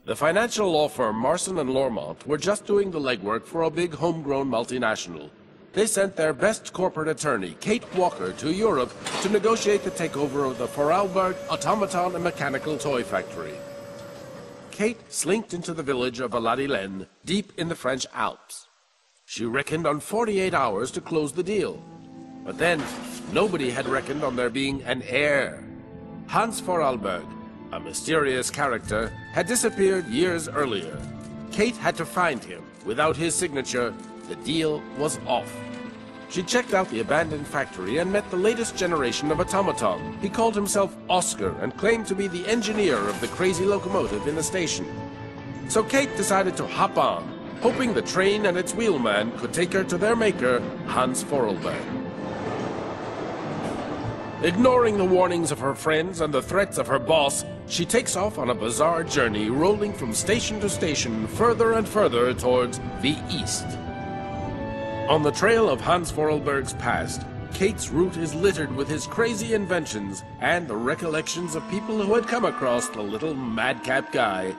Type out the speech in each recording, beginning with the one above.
The financial law firm Marson and Lormont were just doing the legwork for a big homegrown multinational. They sent their best corporate attorney, Kate Walker, to Europe to negotiate the takeover of the Vorarlberg automaton and mechanical toy factory. Kate slinked into the village of Valladolid, deep in the French Alps. She reckoned on 48 hours to close the deal. But then, nobody had reckoned on there being an heir. Hans Vorarlberg, a mysterious character, had disappeared years earlier. Kate had to find him. Without his signature, the deal was off. She checked out the abandoned factory and met the latest generation of automaton. He called himself Oscar and claimed to be the engineer of the crazy locomotive in the station. So Kate decided to hop on, hoping the train and its wheelman could take her to their maker, Hans Vorarlberg. Ignoring the warnings of her friends and the threats of her boss, she takes off on a bizarre journey, rolling from station to station, further and further towards the east. On the trail of Hans Vorarlberg's past, Kate's route is littered with his crazy inventions and the recollections of people who had come across the little madcap guy.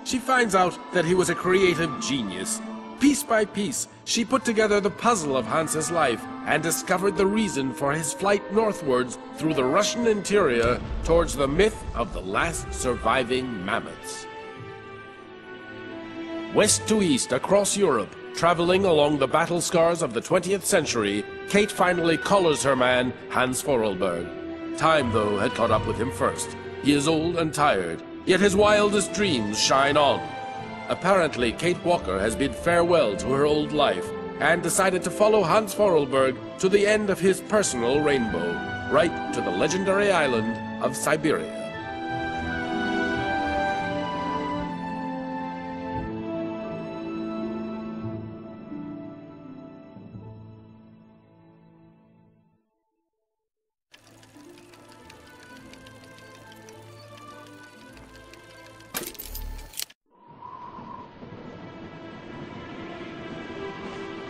She finds out that he was a creative genius. Piece by piece, she put together the puzzle of Hans's life and discovered the reason for his flight northwards through the Russian interior towards the myth of the last surviving mammoths. West to east across Europe, traveling along the battle scars of the 20th century, Kate finally collars her man, Hans Vorarlberg. Time, though, had caught up with him first. He is old and tired, yet his wildest dreams shine on. Apparently, Kate Walker has bid farewell to her old life and decided to follow Hans Vorarlberg to the end of his personal rainbow, right to the legendary island of Syberia.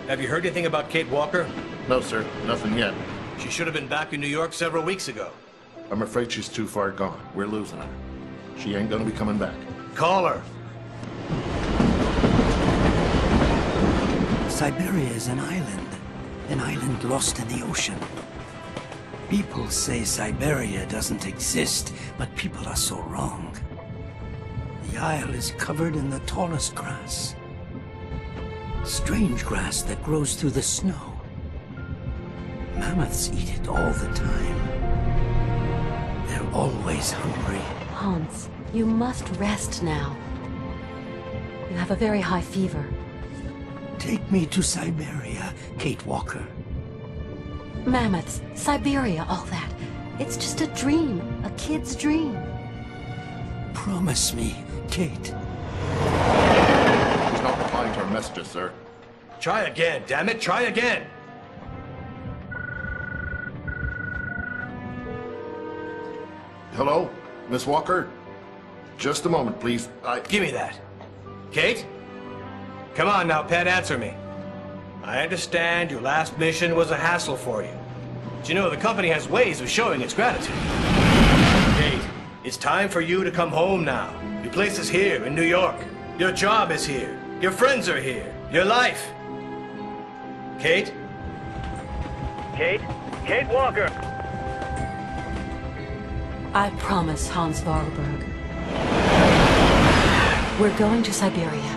Have you heard anything about Kate Walker? No, sir. Nothing yet. She should have been back in New York several weeks ago. I'm afraid she's too far gone. We're losing her. She ain't gonna be coming back. Call her. Syberia is an island lost in the ocean. People say Syberia doesn't exist, but people are so wrong. The isle is covered in the tallest grass. Strange grass that grows through the snow. Mammoths eat it all the time. They're always hungry. Hans, you must rest now. You have a very high fever. Take me to Syberia, Kate Walker. Mammoths, Syberia, all that. It's just a dream, a kid's dream. Promise me, Kate. She's not replying to our messages, sir. Try again, damn it, try again! Hello? Miss Walker? Just a moment, please. Give me that. Kate? Come on now, pet, answer me. I understand your last mission was a hassle for you. But you know, the company has ways of showing its gratitude. Kate, it's time for you to come home now. Your place is here in New York. Your job is here. Your friends are here. Your life. Kate? Kate? Kate Walker! I promise, Hans Vorarlberg. We're going to Syberia.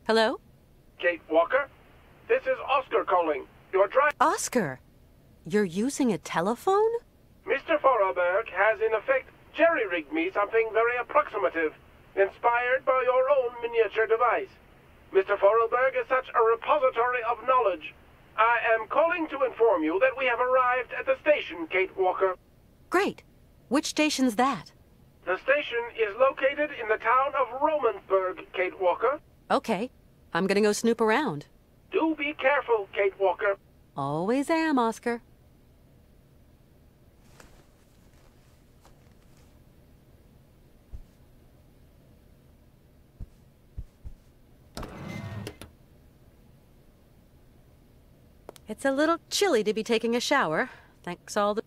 Hello? Kate Walker? This is Oscar calling. Your driver... Oscar, you're using a telephone? Mr. Vorarlberg has, in effect, jerry-rigged me something very approximative, inspired by your own miniature device. Mr. Vorarlberg is such a repository of knowledge. I am calling to inform you that we have arrived at the station, Kate Walker. Great. Which station's that? The station is located in the town of Romansburg, Kate Walker. Okay, I'm gonna go snoop around. Do be careful, Kate Walker. Always am, Oscar. It's a little chilly to be taking a shower. Thanks all the...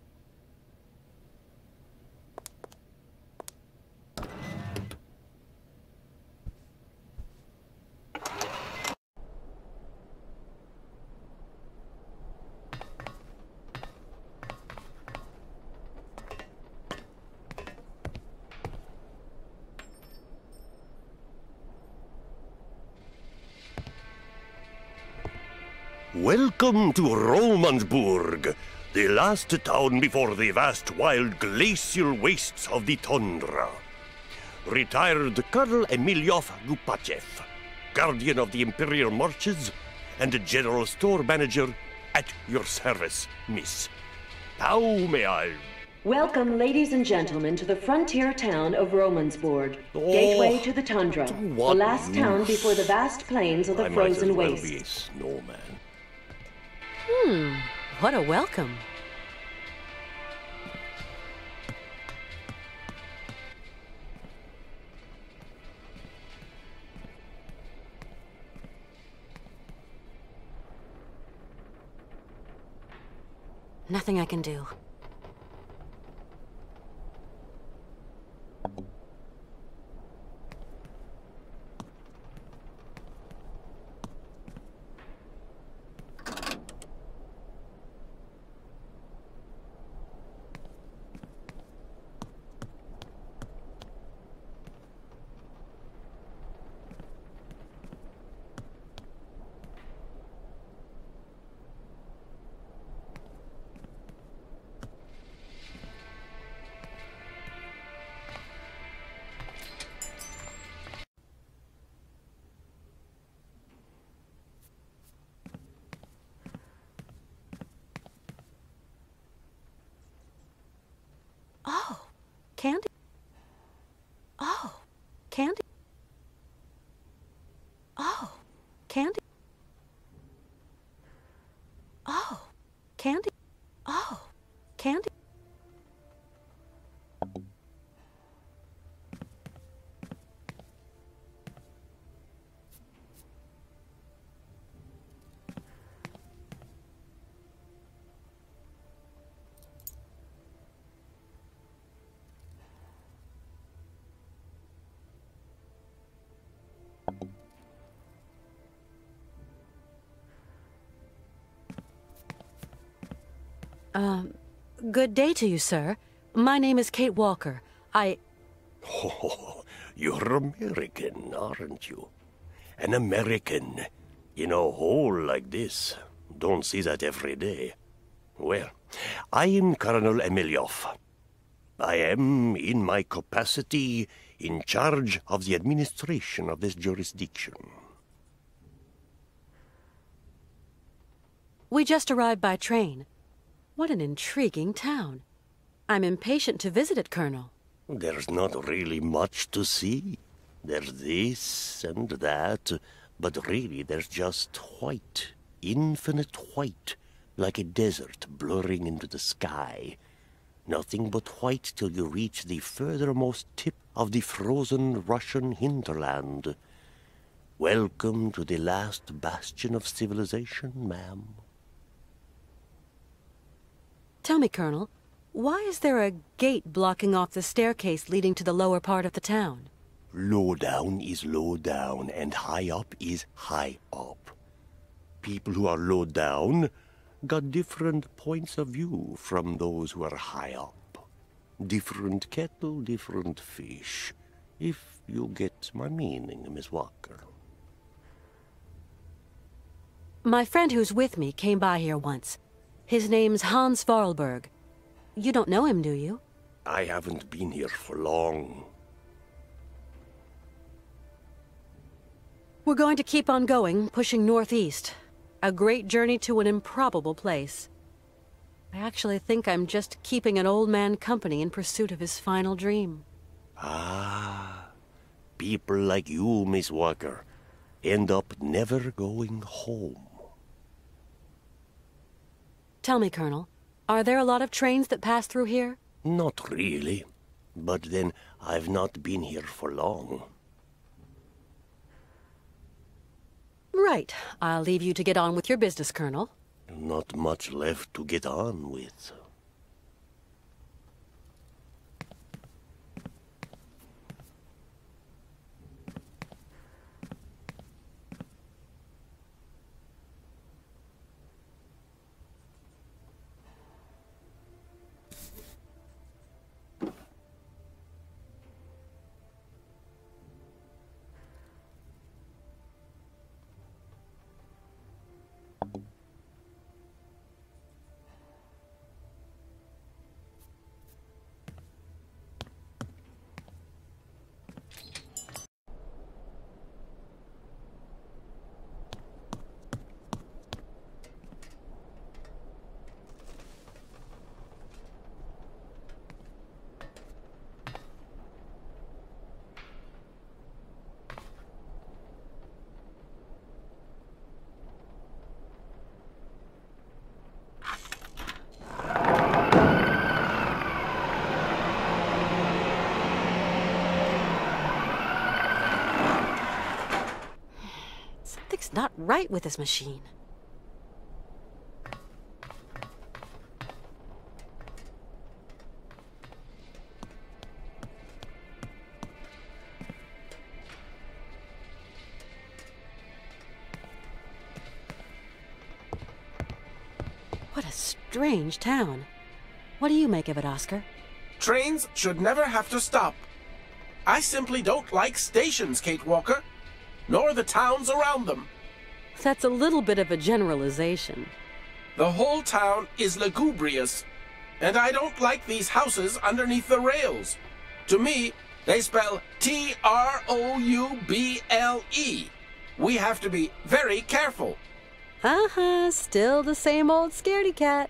Welcome to Romansburg, the last town before the vast wild glacial wastes of the tundra. Retired Colonel Emilov Gupachev, guardian of the Imperial Marches, and general store manager at your service, miss. How may I... Welcome, ladies and gentlemen, to the frontier town of Romansburg, gateway to the tundra, the last town before the vast plains of the frozen waste. I might as well be a snowman. What a welcome. Nothing I can do. Oh, candy. Oh, candy. Oh, candy. Oh, candy. Oh, candy. Good day to you, sir. My name is Kate Walker. Oh, you're American, aren't you? An American in a hole like this. Don't see that every day. Well, I am Colonel Emilov. I am, in my capacity, in charge of the administration of this jurisdiction. We just arrived by train. What an intriguing town. I'm impatient to visit it, Colonel. There's not really much to see. There's this and that, but really there's just white, infinite white, like a desert blurring into the sky. Nothing but white till you reach the furthermost tip of the frozen Russian hinterland. Welcome to the last bastion of civilization, ma'am. Tell me, Colonel, why is there a gate blocking off the staircase leading to the lower part of the town? Low down is low down, and high up is high up. People who are low down got different points of view from those who are high up. Different kettle, different fish, if you get my meaning, Miss Walker. My friend who's with me came by here once. His name's Hans Vorarlberg. You don't know him, do you? I haven't been here for long. We're going to keep on going, pushing northeast. A great journey to an improbable place. I actually think I'm just keeping an old man company in pursuit of his final dream. Ah, people like you, Miss Walker, end up never going home. Tell me, Colonel, are there a lot of trains that pass through here? Not really. But then, I've not been here for long. Right. I'll leave you to get on with your business, Colonel. Not much left to get on with. Something's not right with this machine. What a strange town. What do you make of it, Oscar? Trains should never have to stop. I simply don't like stations, Kate Walker, nor the towns around them. That's a little bit of a generalization. The whole town is lugubrious, and I don't like these houses underneath the rails. To me, they spell T-R-O-U-B-L-E. We have to be very careful. Uh-huh, still the same old scaredy cat.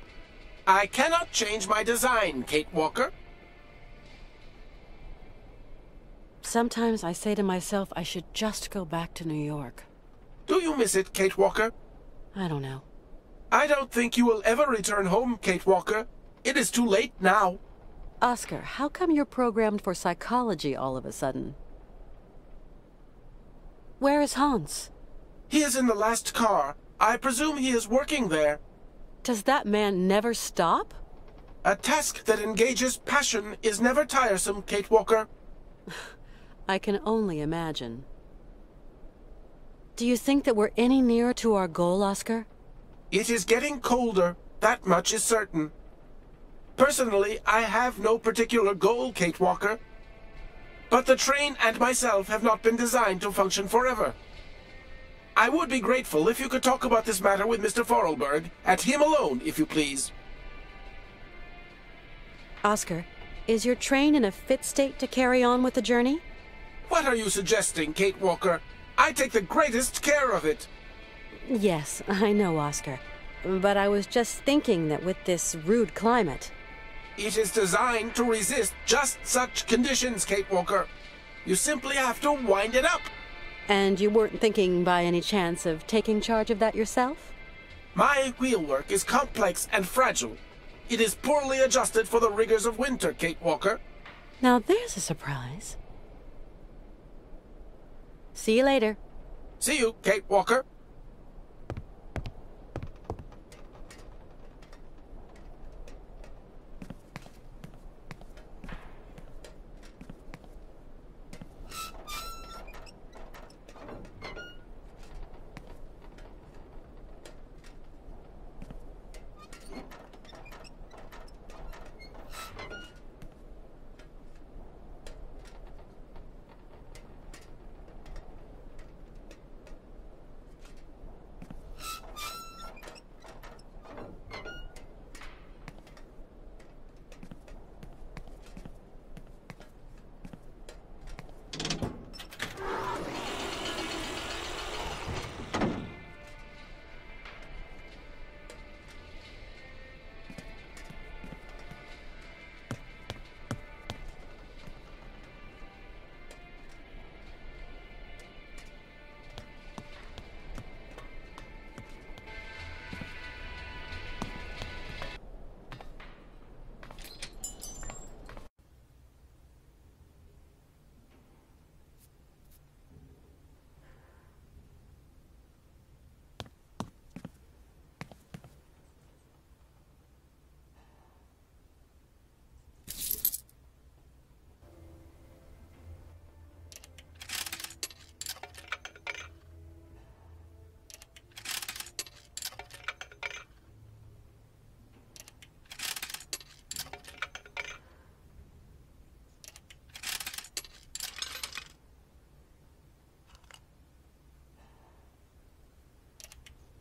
I cannot change my design, Kate Walker. Sometimes I say to myself I should just go back to New York. Do you miss it, Kate Walker? I don't know. I don't think you will ever return home, Kate Walker. It is too late now. Oscar, how come you're programmed for psychology all of a sudden? Where is Hans? He is in the last car. I presume he is working there. Does that man never stop? A task that engages passion is never tiresome, Kate Walker. I can only imagine. Do you think that we're any nearer to our goal, Oscar? It is getting colder, that much is certain. Personally, I have no particular goal, Kate Walker. But the train and myself have not been designed to function forever. I would be grateful if you could talk about this matter with Mr. Forelberg, and him alone, if you please. Oscar, is your train in a fit state to carry on with the journey? What are you suggesting, Kate Walker? I take the greatest care of it. Yes, I know, Oscar. But I was just thinking that with this rude climate... It is designed to resist just such conditions, Kate Walker. You simply have to wind it up. And you weren't thinking by any chance of taking charge of that yourself? My wheelwork is complex and fragile. It is poorly adjusted for the rigors of winter, Kate Walker. Now there's a surprise. See you later. See you, Kate Walker.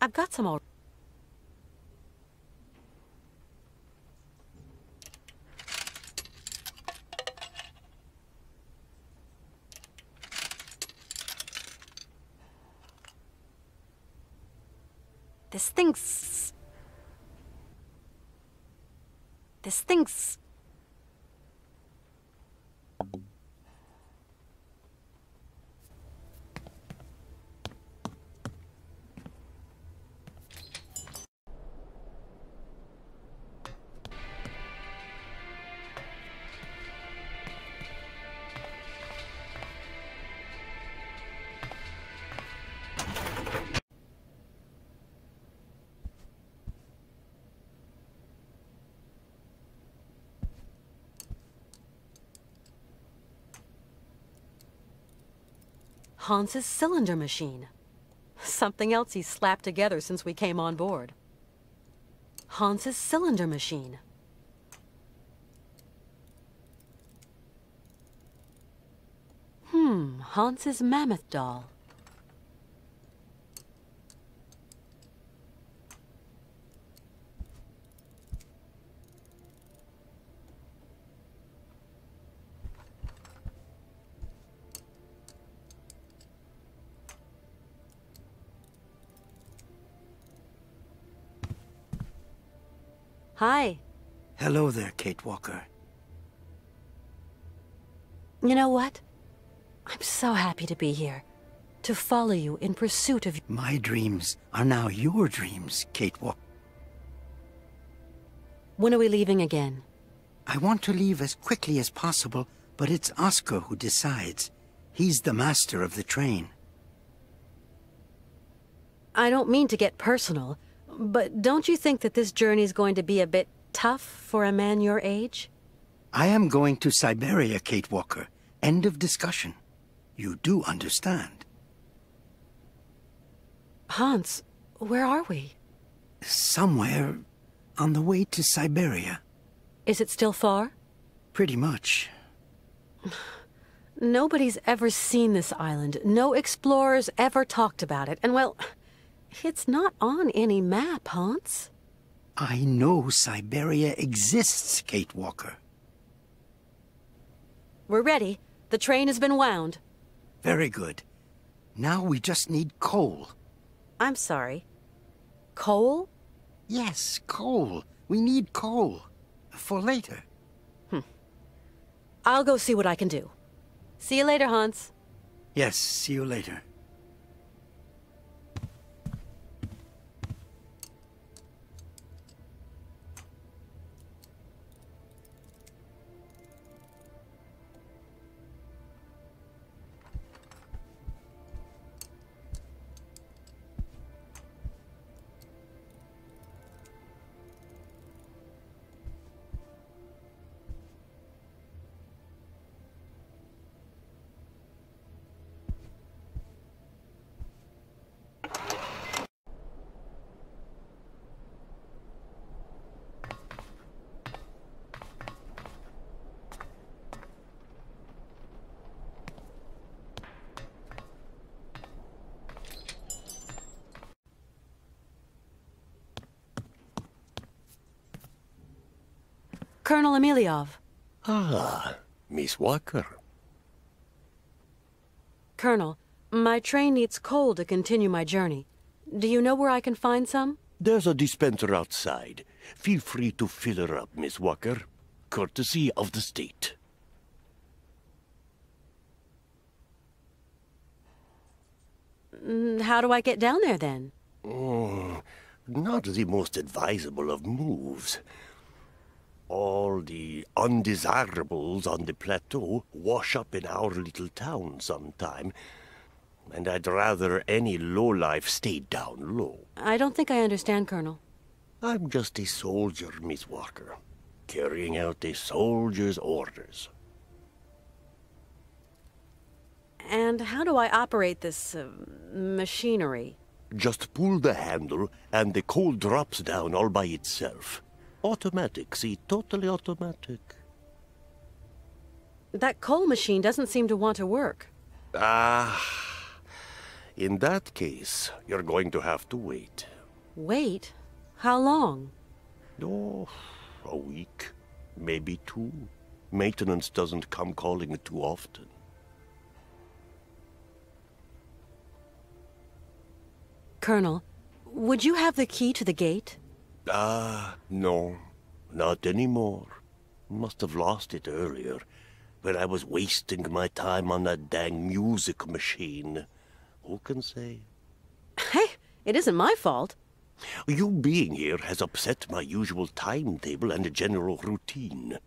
I've got some all... This thing's... Hans's cylinder machine. Something else he's slapped together since we came on board. Hans's cylinder machine. Hans's mammoth doll. Hi. Hello there, Kate Walker. You know what? I'm so happy to be here. To follow you in pursuit of... My dreams are now your dreams, Kate Walker. When are we leaving again? I want to leave as quickly as possible, but it's Oscar who decides. He's the master of the train. I don't mean to get personal, but don't you think that this journey's going to be a bit tough for a man your age? I am going to Syberia, Kate Walker. End of discussion. You do understand. Hans, where are we? Somewhere on the way to Syberia. Is it still far? Pretty much. Nobody's ever seen this island. No explorers ever talked about it. And well, it's not on any map, Hans. I know Syberia exists, Kate Walker. We're ready. The train has been wound. Very good. Now we just need coal. I'm sorry. Coal? Yes, coal. We need coal. For later. I'll go see what I can do. See you later, Hans. Yes, see you later. Colonel Emiliov. Ah, Miss Walker. Colonel, my train needs coal to continue my journey. Do you know where I can find some? There's a dispenser outside. Feel free to fill her up, Miss Walker. Courtesy of the state. How do I get down there, then? Not the most advisable of moves. All the undesirables on the plateau wash up in our little town sometime, and I'd rather any lowlife stayed down low. I don't think I understand, Colonel. I'm just a soldier, Miss Walker, carrying out a soldier's orders. And how do I operate this, machinery? Just pull the handle, and the coal drops down all by itself. Automatic, see, totally automatic. That coal machine doesn't seem to want to work. Ah, in that case, you're going to have to wait. Wait? How long? Oh, a week. Maybe 2. Maintenance doesn't come calling too often. Colonel, would you have the key to the gate? No. Not anymore. Must have lost it earlier, when I was wasting my time on that dang music machine. Who can say? Hey, it isn't my fault. You being here has upset my usual timetable and general routine.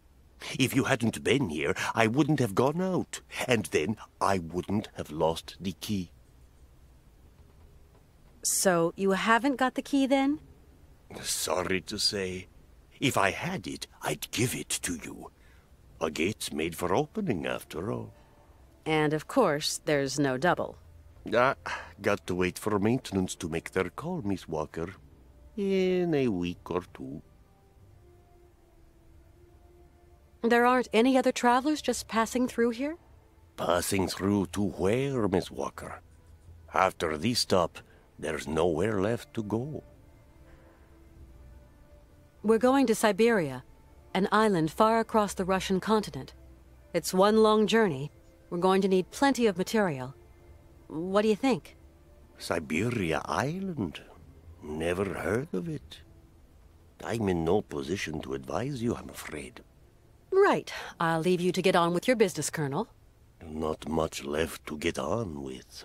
If you hadn't been here, I wouldn't have gone out, and then I wouldn't have lost the key. So, you haven't got the key then? Sorry to say. If I had it, I'd give it to you. A gate's made for opening, after all. And of course, there's no double. Got to wait for maintenance to make their call, Miss Walker. In a week or 2. There aren't any other travelers just passing through here? Passing through to where, Miss Walker? After this stop, there's nowhere left to go. We're going to Syberia, an island far across the Russian continent. It's one long journey. We're going to need plenty of material. What do you think? Syberia Island? Never heard of it. I'm in no position to advise you, I'm afraid. Right. I'll leave you to get on with your business, Colonel. Not much left to get on with.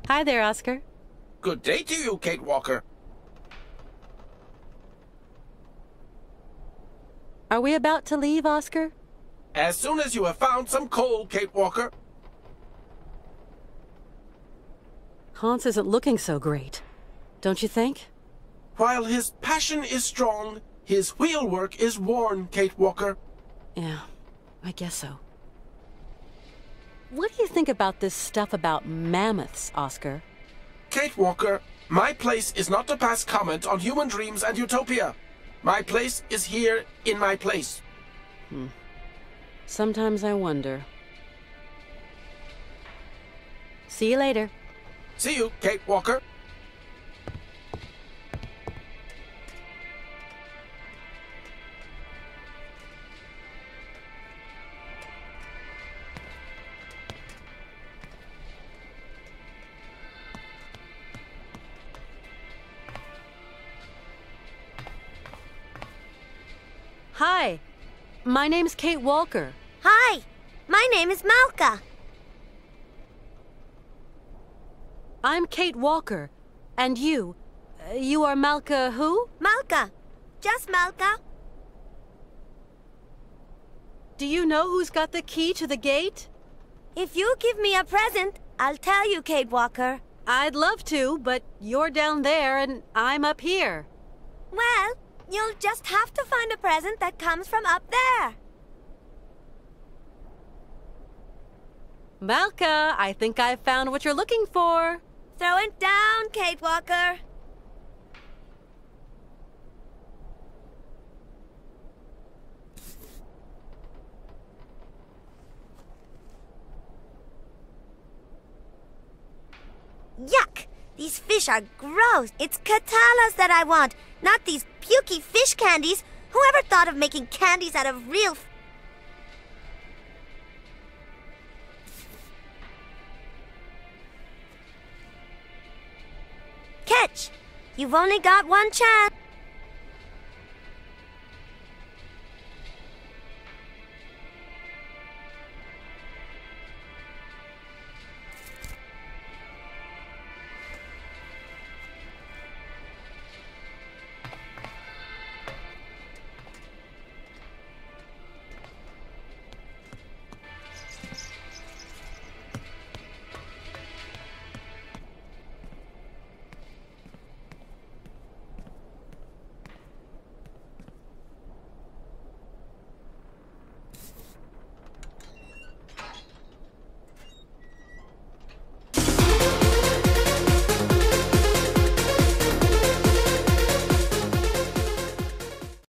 Hi there, Oscar. Good day to you, Kate Walker. Are we about to leave, Oscar? As soon as you have found some coal, Kate Walker. Hans isn't looking so great, don't you think? While his passion is strong, his wheelwork is worn, Kate Walker. Yeah, I guess so. What do you think about this stuff about mammoths, Oscar? Kate Walker, my place is not to pass comment on human dreams and utopia. My place is here in my place. Sometimes I wonder. See you later. See you, Kate Walker. Hi, my name's Kate Walker. Hi, my name is Malka. I'm Kate Walker. And you? You are Malka who? Malka. Just Malka. Do you know who's got the key to the gate? If you give me a present, I'll tell you, Kate Walker. I'd love to, but you're down there and I'm up here. Well, you'll just have to find a present that comes from up there. Malka, I think I've found what you're looking for. Throw it down, Kate Walker. Yuck! These fish are gross. It's katalas that I want, not these pukey fish candies. Whoever thought of making candies out of real... Catch! You've only got one chance.